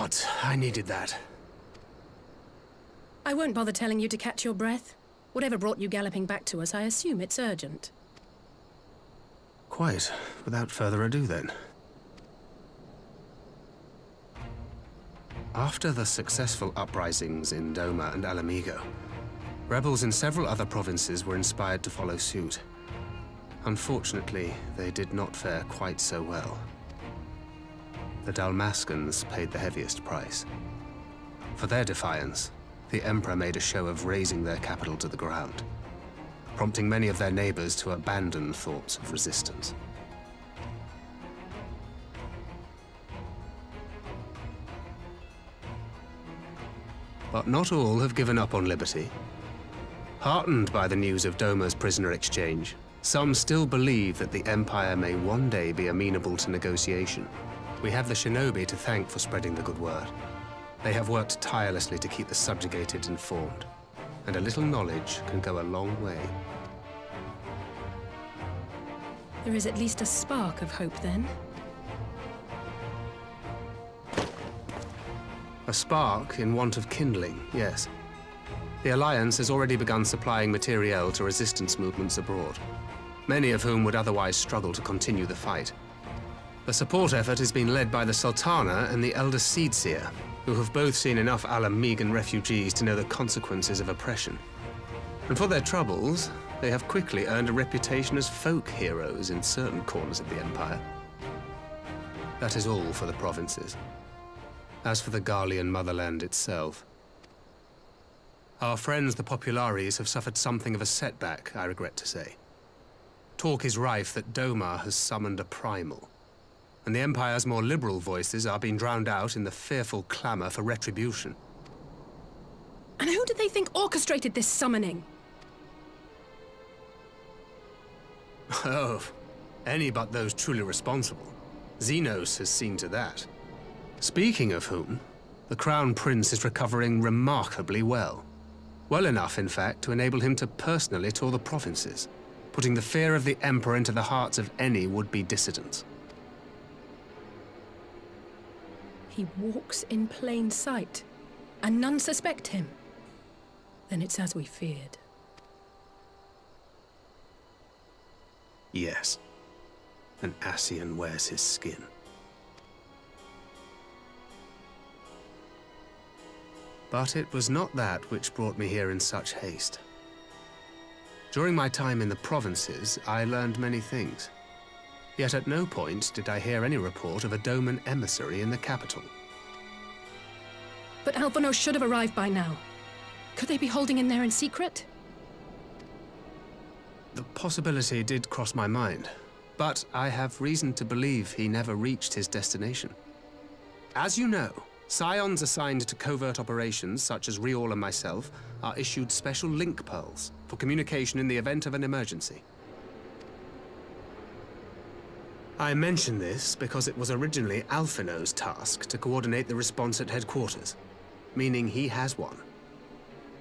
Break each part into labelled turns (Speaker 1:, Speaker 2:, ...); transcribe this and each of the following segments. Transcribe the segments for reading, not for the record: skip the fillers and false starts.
Speaker 1: God, I needed that.
Speaker 2: I won't bother telling you to catch your breath. Whatever brought you galloping back to us, I assume it's urgent.
Speaker 1: Quite. Without further ado, then. After the successful uprisings in Doma and Ala Mhigo, rebels in several other provinces were inspired to follow suit. Unfortunately, they did not fare quite so well. The Dalmascans paid the heaviest price. For their defiance, the Emperor made a show of razing their capital to the ground, prompting many of their neighbors to abandon thoughts of resistance. But not all have given up on liberty. Heartened by the news of Doma's prisoner exchange, some still believe that the Empire may one day be amenable to negotiation. We have the shinobi to thank for spreading the good word. They have worked tirelessly to keep the subjugated informed, and a little knowledge can go a long way.
Speaker 2: There is at least a spark of hope, then.
Speaker 1: A spark in want of kindling, yes. The Alliance has already begun supplying materiel to resistance movements abroad, many of whom would otherwise struggle to continue the fight. The support effort has been led by the Sultana and the Elder Seedseer, who have both seen enough Ala Mhigan refugees to know the consequences of oppression. And for their troubles, they have quickly earned a reputation as folk heroes in certain corners of the Empire. That is all for the provinces. As for the Garlean motherland itself, our friends the Populares have suffered something of a setback, I regret to say. Talk is rife that Doma has summoned a primal, and the Empire's more liberal voices are being drowned out in the fearful clamor for retribution.
Speaker 2: And who do they think orchestrated this summoning?
Speaker 1: Oh, any but those truly responsible. Xenos has seen to that. Speaking of whom, the Crown Prince is recovering remarkably well. Well enough, in fact, to enable him to personally tour the provinces, putting the fear of the Emperor into the hearts of any would-be dissidents.
Speaker 2: He walks in plain sight, and none suspect him. Then it's as we feared.
Speaker 1: Yes. An Ascian wears his skin. But it was not that which brought me here in such haste. During my time in the provinces, I learned many things. Yet at no point did I hear any report of a Doman emissary in the capital.
Speaker 2: But Alphonse should have arrived by now. Could they be holding in there in secret?
Speaker 1: The possibility did cross my mind, but I have reason to believe he never reached his destination. As you know, Scions assigned to covert operations, such as Riol and myself, are issued special link pearls for communication in the event of an emergency. I mention this because it was originally Alphino's task to coordinate the response at headquarters, meaning he has one.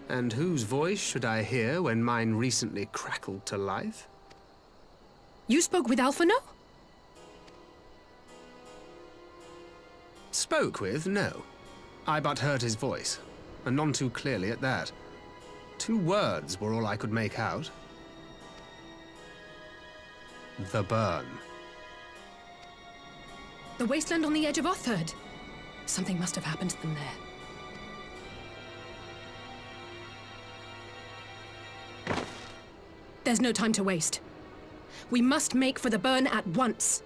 Speaker 1: And whose voice should I hear when mine recently crackled to life?
Speaker 2: You spoke with Alphino?
Speaker 1: Spoke with, no. I but heard his voice, and none too clearly at that. 2 words were all I could make out. The burn.
Speaker 2: The wasteland on the edge of Otherd. Something must have happened to them there. There's no time to waste. We must make for the burn at once.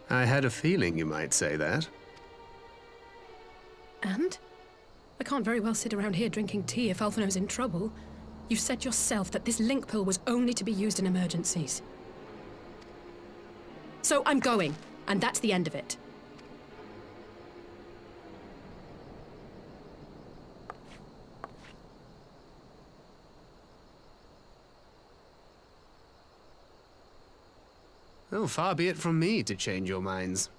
Speaker 1: I had a feeling you might say that.
Speaker 2: And? I can't very well sit around here drinking tea if Alphino's in trouble. You said yourself that this link pill was only to be used in emergencies. So I'm going, and that's the end of it.
Speaker 1: Oh, far be it from me to change your minds.